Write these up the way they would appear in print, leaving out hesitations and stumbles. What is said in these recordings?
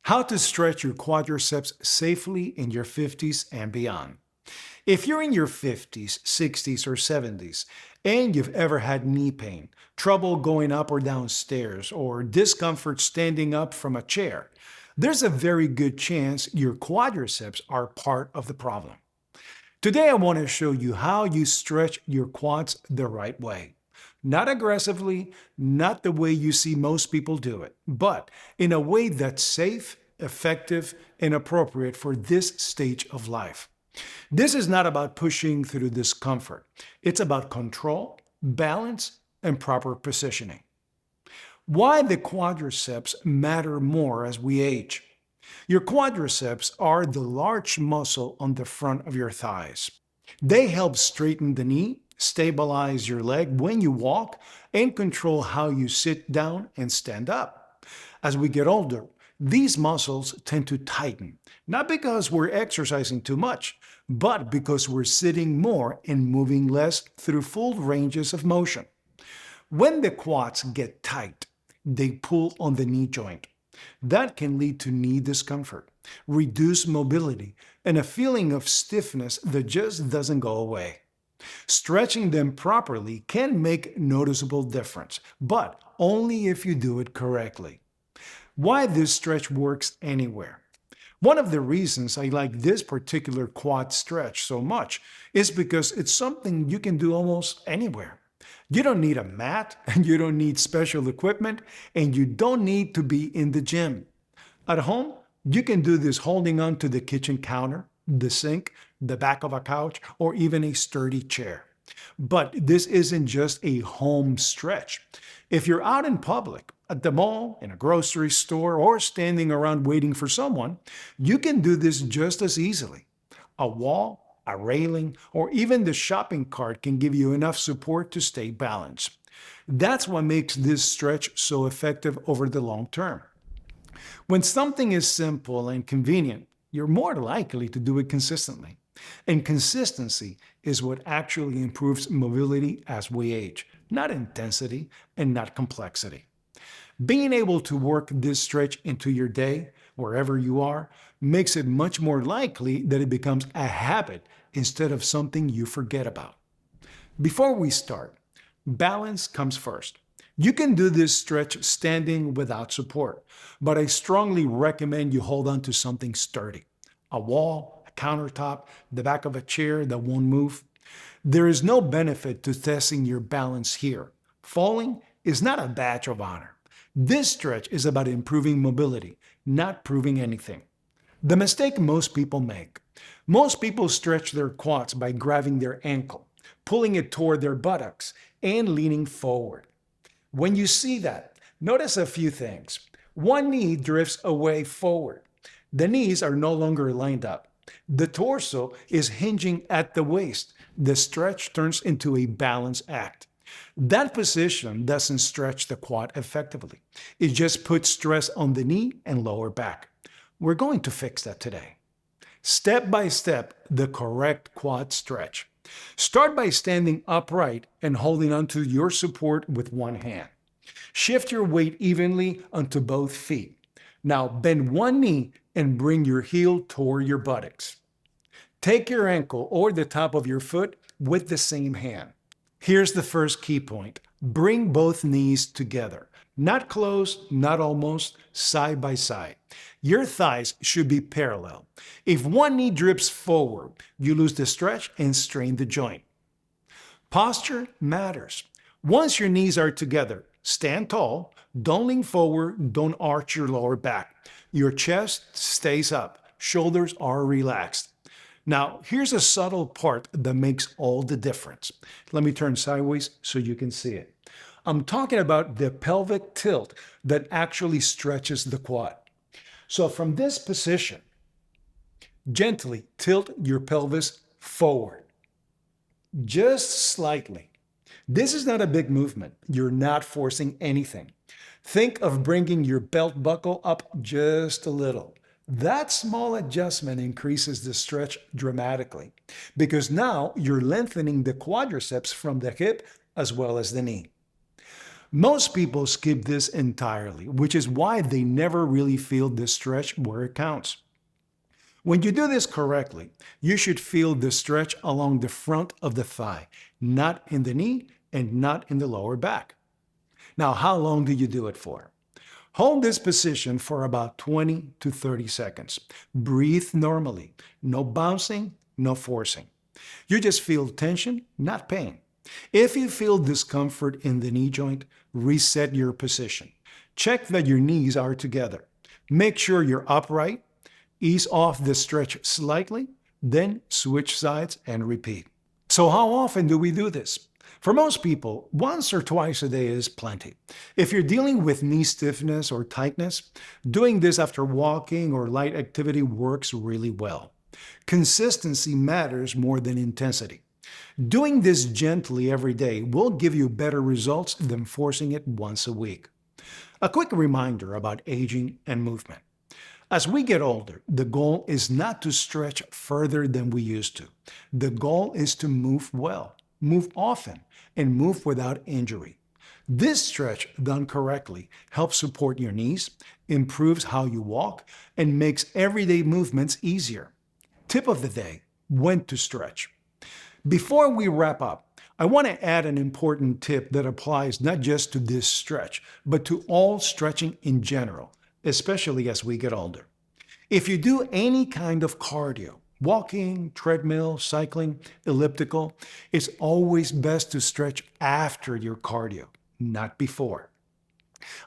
How to stretch your quadriceps safely in your 50s and beyond. If you're in your 50s, 60s, or 70s, and you've ever had knee pain, trouble going up or down stairs, or discomfort standing up from a chair, there's a very good chance your quadriceps are part of the problem. Today, I want to show you how you stretch your quads the right way. Not aggressively, not the way you see most people do it, but in a way that's safe, effective, and appropriate for this stage of life. This is not about pushing through discomfort. It's about control, balance, and proper positioning. Why the quadriceps matter more as we age. Your quadriceps are the large muscle on the front of your thighs. They help straighten the knee, stabilize your leg when you walk, and control how you sit down and stand up. As we get older, these muscles tend to tighten, not because we're exercising too much, but because we're sitting more and moving less through full ranges of motion. When the quads get tight, they pull on the knee joint. That can lead to knee discomfort, reduced mobility, and a feeling of stiffness that just doesn't go away. Stretching them properly can make noticeable difference, but only if you do it correctly. Why this stretch works anywhere. One of the reasons I like this particular quad stretch so much is because it's something you can do almost anywhere. You don't need a mat, and you don't need special equipment, and you don't need to be in the gym. At home, you can do this holding on to the kitchen counter, the sink, the back of a couch, or even a sturdy chair. But this isn't just a home stretch. If you're out in public, at the mall, in a grocery store, or standing around waiting for someone, you can do this just as easily. A wall, a railing, or even the shopping cart can give you enough support to stay balanced. That's what makes this stretch so effective over the long term. When something is simple and convenient, you're more likely to do it consistently. And consistency is what actually improves mobility as we age, not intensity and not complexity. Being able to work this stretch into your day, wherever you are, makes it much more likely that it becomes a habit instead of something you forget about. Before we start, balance comes first. You can do this stretch standing without support, but I strongly recommend you hold on to something sturdy. A wall, a countertop, the back of a chair that won't move. There is no benefit to testing your balance here. Falling is not a badge of honor. This stretch is about improving mobility, not proving anything. The mistake most people make. Most people stretch their quads by grabbing their ankle, pulling it toward their buttocks, and leaning forward. When you see that, notice a few things. One knee drifts away forward. The knees are no longer lined up. The torso is hinging at the waist. The stretch turns into a balance act. That position doesn't stretch the quad effectively. It just puts stress on the knee and lower back. We're going to fix that today. Step by step, the correct quad stretch. Start by standing upright and holding onto your support with one hand. Shift your weight evenly onto both feet. Now bend one knee and bring your heel toward your buttocks. Take your ankle or the top of your foot with the same hand. Here's the first key point. Bring both knees together. Not close, not almost, side by side. Your thighs should be parallel. If one knee drifts forward, you lose the stretch and strain the joint. Posture matters. Once your knees are together, stand tall, don't lean forward, don't arch your lower back. Your chest stays up, shoulders are relaxed. Now, here's a subtle part that makes all the difference. Let me turn sideways so you can see it. I'm talking about the pelvic tilt that actually stretches the quad. So from this position, gently tilt your pelvis forward, just slightly. This is not a big movement. You're not forcing anything. Think of bringing your belt buckle up just a little. That small adjustment increases the stretch dramatically because now you're lengthening the quadriceps from the hip as well as the knee. Most people skip this entirely, which is why they never really feel the stretch where it counts. When you do this correctly, you should feel the stretch along the front of the thigh, not in the knee and not in the lower back. Now, how long do you do it for? Hold this position for about 20 to 30 seconds. Breathe normally. No bouncing, no forcing. You just feel tension, not pain. If you feel discomfort in the knee joint, reset your position. Check that your knees are together. Make sure you're upright. Ease off the stretch slightly, then switch sides and repeat. So how often do we do this? For most people, once or twice a day is plenty. If you're dealing with knee stiffness or tightness, doing this after walking or light activity works really well. Consistency matters more than intensity. Doing this gently every day will give you better results than forcing it once a week. A quick reminder about aging and movement. As we get older, the goal is not to stretch further than we used to. The goal is to move well, move often, and move without injury. This stretch done correctly helps support your knees, improves how you walk, and makes everyday movements easier. Tip of the day: when to stretch. Before we wrap up, I want to add an important tip that applies not just to this stretch, but to all stretching in general, especially as we get older. If you do any kind of cardio, walking, treadmill, cycling, elliptical, it's always best to stretch after your cardio, not before.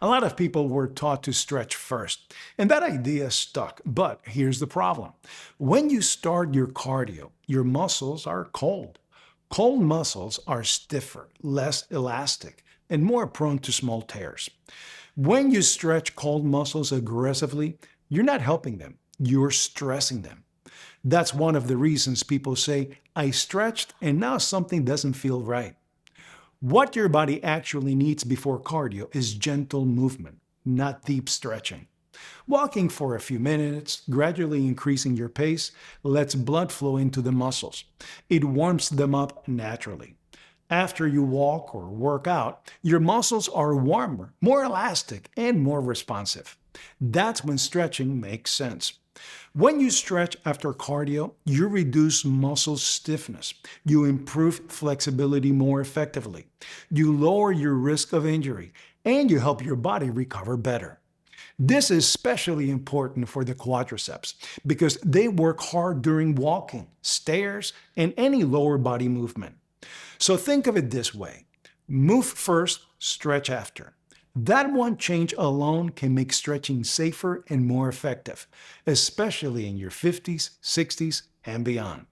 A lot of people were taught to stretch first, and that idea stuck. But here's the problem. When you start your cardio, your muscles are cold. Cold muscles are stiffer, less elastic, and more prone to small tears. When you stretch cold muscles aggressively, you're not helping them, you're stressing them. That's one of the reasons people say, "I stretched and now something doesn't feel right." What your body actually needs before cardio is gentle movement, not deep stretching. Walking for a few minutes, gradually increasing your pace, lets blood flow into the muscles. It warms them up naturally. After you walk or work out, your muscles are warmer, more elastic, and more responsive. That's when stretching makes sense. When you stretch after cardio, you reduce muscle stiffness. You improve flexibility more effectively. You lower your risk of injury, and you help your body recover better. This is especially important for the quadriceps because they work hard during walking, stairs, and any lower body movement. So think of it this way: move first, stretch after. That one change alone can make stretching safer and more effective, especially in your 50s, 60s, and beyond.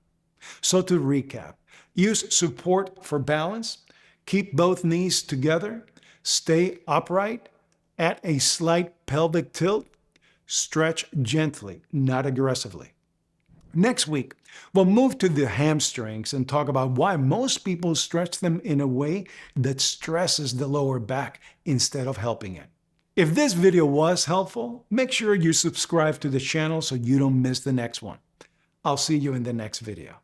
So to recap, use support for balance, keep both knees together, stay upright, at a slight pelvic tilt, stretch gently, not aggressively. Next week, we'll move to the hamstrings and talk about why most people stretch them in a way that stresses the lower back instead of helping it. If this video was helpful, make sure you subscribe to the channel so you don't miss the next one. I'll see you in the next video.